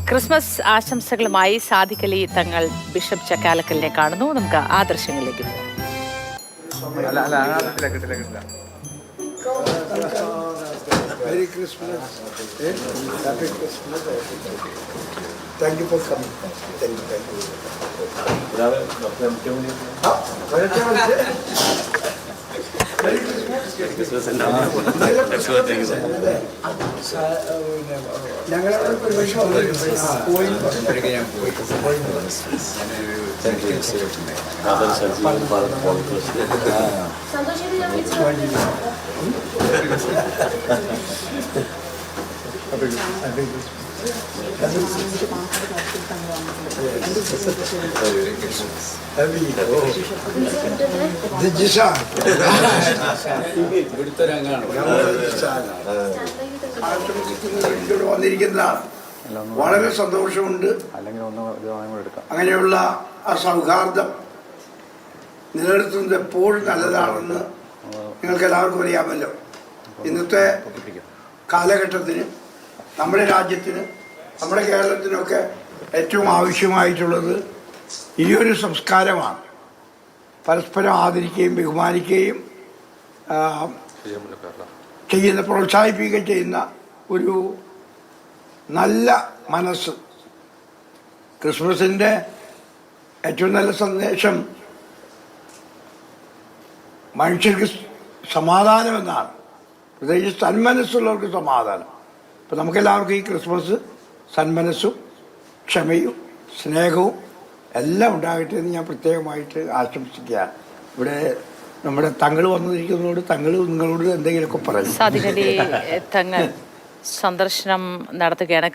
Christmas ആശംസകളുമായി Sadiq Ali തങ്ങൾ bishop ചക്കാലക്കലിനെ കാണുന്നു. നമുക്ക് ആ ദൃശ്യങ്ങളിലേക്ക് പോകാം. Merry Christmas. Happy Christmas. Thank you for coming. Thank you. ഞങ്ങളവിടെ വന്നിരിക്കുന്നതാണ്. വളരെ സന്തോഷമുണ്ട്. അങ്ങനെയുള്ള ആ സൗഹാർദ്ദം നിലനിർത്തുന്നത് എപ്പോഴും നല്ലതാണെന്ന് നിങ്ങൾക്ക് എല്ലാവർക്കും അറിയാമല്ലോ. ഇന്നത്തെ കാലഘട്ടത്തിന് നമ്മുടെ രാജ്യത്തിന് നമ്മുടെ കേരളത്തിനൊക്കെ ഏറ്റവും ആവശ്യമായിട്ടുള്ളത് ഈയൊരു സംസ്കാരമാണ്. പരസ്പരം ആദരിക്കുകയും ബഹുമാനിക്കുകയും ചെയ്യുന്ന പ്രോത്സാഹിപ്പിക്കുകയും ചെയ്യുന്ന ഒരു നല്ല മനസ്സ്. ക്രിസ്മസിൻ്റെ ഏറ്റവും നല്ല സന്ദേശം മനുഷ്യർക്ക് സമാധാനം എന്നാണ്. പ്രത്യേകിച്ച് സന്മനസ്സുള്ളവർക്ക് സമാധാനം. അപ്പം നമുക്കെല്ലാവർക്കും ഈ ക്രിസ്മസ് സന്മനസ്സും ക്ഷമയും സ്നേഹവും എല്ലാം ഉണ്ടാകട്ടെ എന്ന് ഞാൻ പ്രത്യേകമായിട്ട് ആശംസിക്കുകയാണ്. ഇവിടെ നമ്മുടെ തങ്ങൾ വന്നിരിക്കുന്നതോട് തങ്ങൾ നിങ്ങളോട് എന്തെങ്കിലുമൊക്കെ പറയും. സാദിഖ് അലി തങ്ങൾ സന്ദർശനം നടത്തുകയാണ്.